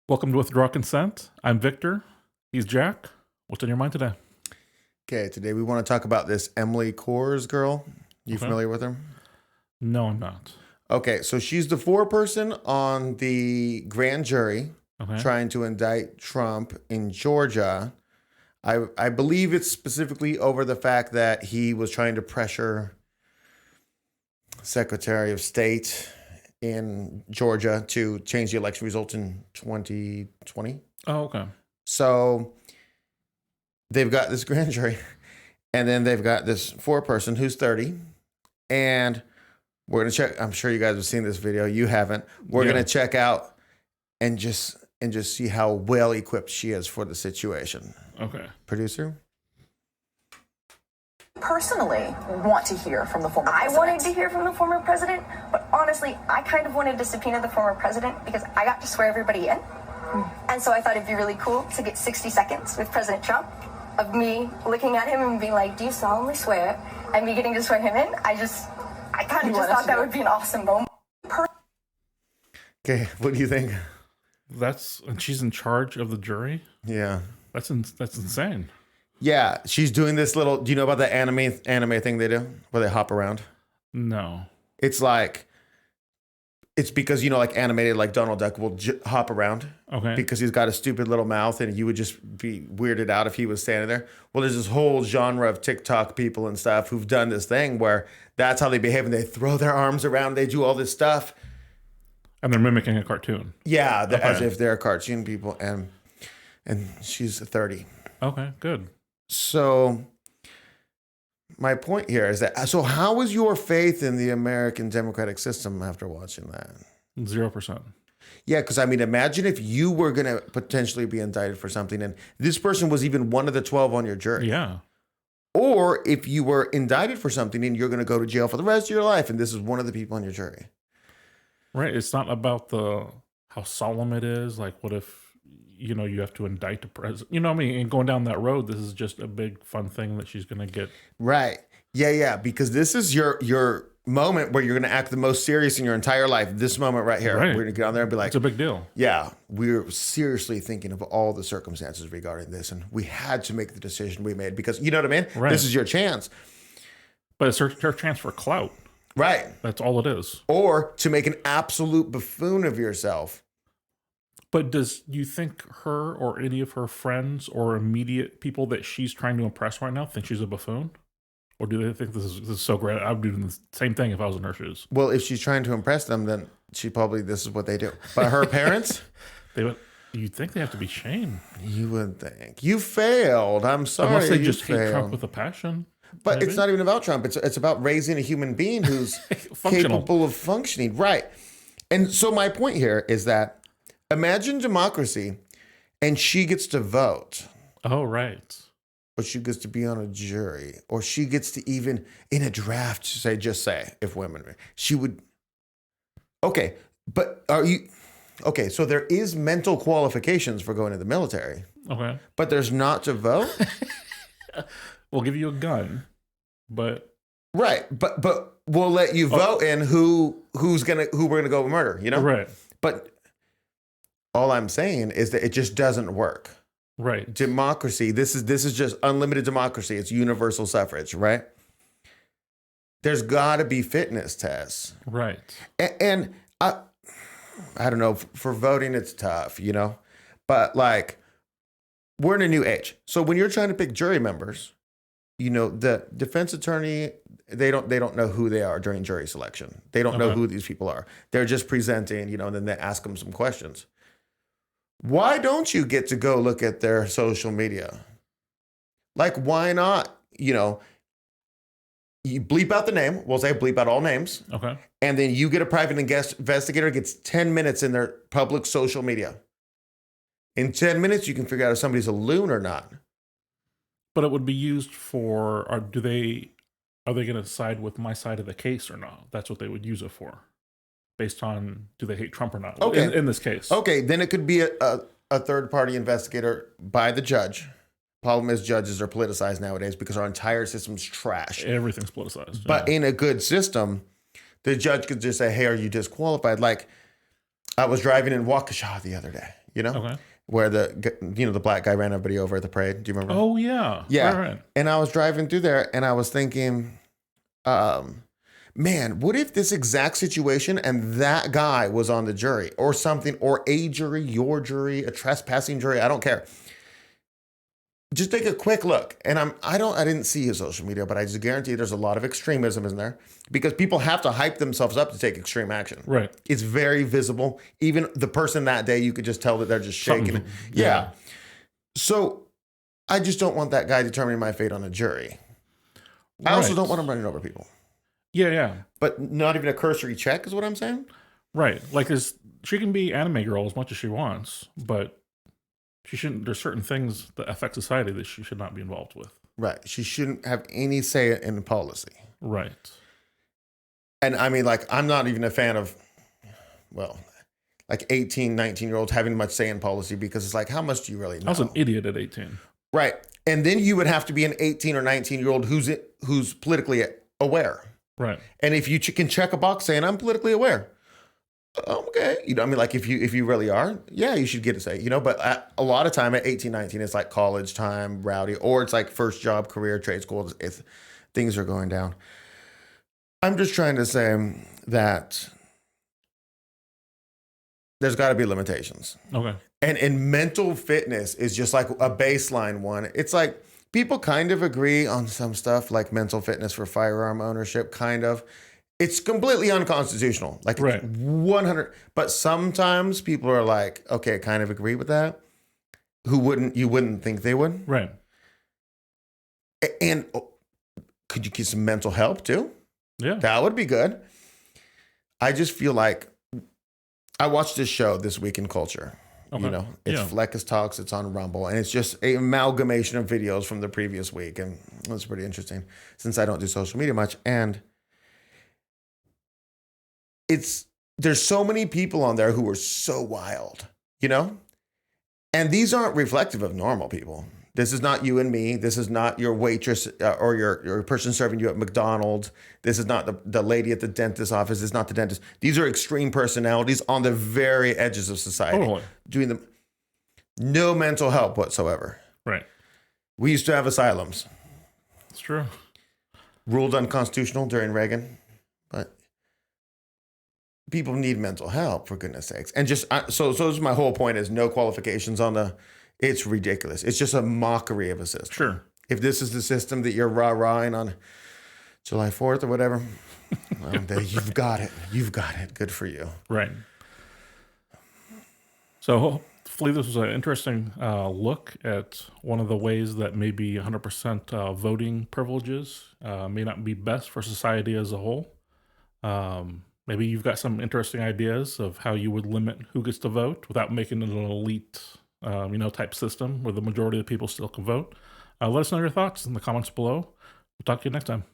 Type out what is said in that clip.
Welcome to Withdraw Consent. I'm Victor. He's Jack. What's on your mind today? Okay, today we want to talk about this Emily Kohrs girl. You familiar with her? No, I'm not. Okay, so she's the foreperson on the grand jury trying to indict Trump in Georgia. I believe it's specifically over the fact that he was trying to pressure Secretary of State in Georgia to change the election results in 2020. Oh, okay. So they've got this grand jury, and then they've got this foreperson who's 30, and we're gonna check. I'm sure you guys have seen this video. You haven't. We're gonna check out and just see how well equipped she is for the situation. Okay. Producer. Personally want to hear from the former president. I wanted to hear from the former president, but honestly, I kind of wanted to subpoena the former president because I got to swear everybody in. And so I thought it'd be really cool to get 60 seconds with President Trump of me looking at him and being like, do you solemnly swear? And me getting to swear him in. I kind of just thought that would be an awesome moment. Okay, what do you think? And she's in charge of the jury? Yeah. That's insane. Yeah, she's doing this little, do you know about the anime thing they do where they hop around? No. It's because, like animated, like Donald Duck will hop around. Okay. Because he's got a stupid little mouth and you would just be weirded out if he was standing there. Well, there's this whole genre of TikTok people and stuff who've done this thing where that's how they behave and they throw their arms around. They do all this stuff. And they're mimicking a cartoon. Yeah, as if they're cartoon people. And she's 30. Okay, good. So my point here is that, so how was your faith in the American democratic system after watching that? 0%. Yeah, because imagine if you were going to potentially be indicted for something and this person was even one of the 12 on your jury. Yeah. Or if you were indicted for something and you're going to go to jail for the rest of your life and this is one of the people on your jury. Right. It's not about how solemn it is. Like, what if, you have to indict the president? You know what I mean? And going down that road, this is just a big fun thing that she's going to get. Right. Yeah. Because this is your moment where you're going to act the most serious in your entire life. This moment right here. Right. We're going to get on there and be like, it's a big deal. Yeah. We're seriously thinking of all the circumstances regarding this. And we had to make the decision we made because, you know what I mean? Right. This is your chance. But it's her chance for clout. Right. That's all it is. Or to make an absolute buffoon of yourself. But do you think her or any of her friends or immediate people that she's trying to impress right now think she's a buffoon? Or do they think this is so great? I would do the same thing if I was in her shoes. Well, if she's trying to impress them, then this is what they do. But her parents? You'd think they have to be shamed. You would think. You failed. I'm sorry. Unless they just hate Trump with a passion. But maybe? It's not even about Trump. It's about raising a human being who's capable of functioning. Right. And so my point here is that imagine democracy and she gets to vote. Oh, right. Or she gets to be on a jury. Or she gets to even, in a draft, just say, if women, she would. Okay, but so there is mental qualifications for going to the military. Okay. But there's not to vote? We'll give you a gun, but. Right, but we'll let you vote in who we're gonna go murder, Right. But all I'm saying is that it just doesn't work. Right. Democracy, this is just unlimited democracy. It's universal suffrage, right? There's got to be fitness tests. Right. And I don't know, for voting it's tough, But we're in a new age. So when you're trying to pick jury members, the defense attorney, they don't know who they are during jury selection. They don't know who these people are. They're just presenting, and then they ask them some questions. Why don't you get to go look at their social media? Why not? You bleep out the name. We'll say bleep out all names. Okay. And then you get a private investigator gets 10 minutes in their public social media. In 10 minutes, you can figure out if somebody's a loon or not. But it would be used for, are they going to side with my side of the case or not? That's what they would use it for. Based on, do they hate Trump or not? Okay. In this case. Okay, then it could be a third-party investigator by the judge. Problem is judges are politicized nowadays because our entire system's trash. Everything's politicized. But in a good system, the judge could just say, hey, are you disqualified? I was driving in Waukesha the other day, you know, Okay. where the black guy ran everybody over at the parade. Do you remember? Oh, yeah. Yeah. Right. And I was driving through there and I was thinking, man, what if this exact situation and that guy was on the jury or something, or a jury, your jury, a trespassing jury? I don't care. Just take a quick look. And I didn't see his social media, but I just guarantee there's a lot of extremism in there because people have to hype themselves up to take extreme action. Right. It's very visible. Even the person that day, you could just tell that they're just shaking. Something, Yeah. So I just don't want that guy determining my fate on a jury. I also don't want him running over people. Yeah. But not even a cursory check is what I'm saying? Right. Like, she can be anime girl as much as she wants, but she shouldn't. There's certain things that affect society that she should not be involved with. Right. She shouldn't have any say in policy. Right. And I mean, like, I'm not even a fan of, well, like 18, 19-year-olds having much say in policy because it's like, how much do you really know? I was an idiot at 18. Right. And then you would have to be an 18 or 19-year-old who's politically aware. Right. And if you can check a box saying, I'm politically aware. Okay. You know, I mean, like if you really are, yeah, you should get to say, you know, but a lot of time at 18, 19, it's like college time, rowdy, or it's like first job, career, trade school. If things are going down. I'm just trying to say that there's got to be limitations. Okay. And mental fitness is just like a baseline one. It's like people kind of agree on some stuff like mental fitness for firearm ownership, kind of. It's completely unconstitutional, like right. 100. But sometimes people are like, okay, I kind of agree with that. You wouldn't think they would. Right. And could you get some mental help too? Yeah. That would be good. I just feel like I watched this show This Week in Culture. Okay. You know, it's Fleckus Talks, it's on Rumble, and it's just an amalgamation of videos from the previous week. And it's pretty interesting since I don't do social media much. And there's so many people on there who are so wild, you know? And these aren't reflective of normal people. This is not you and me. This is not your waitress or your person serving you at McDonald's. This is not the lady at the dentist's office. This is not the dentist. These are extreme personalities on the very edges of society. Totally. Doing no mental help whatsoever. Right. We used to have asylums. It's true. Ruled unconstitutional during Reagan. But people need mental help, for goodness sakes. And just, so this is my whole point is no qualifications on it's ridiculous. It's just a mockery of a system. Sure. If this is the system that you're rah-rahing on July 4th or whatever, well, then you've got it. You've got it. Good for you. Right. So hopefully this was an interesting look at one of the ways that maybe 100% voting privileges may not be best for society as a whole. Maybe you've got some interesting ideas of how you would limit who gets to vote without making it an elite type system where the majority of the people still can vote. Let us know your thoughts in the comments below. We'll talk to you next time.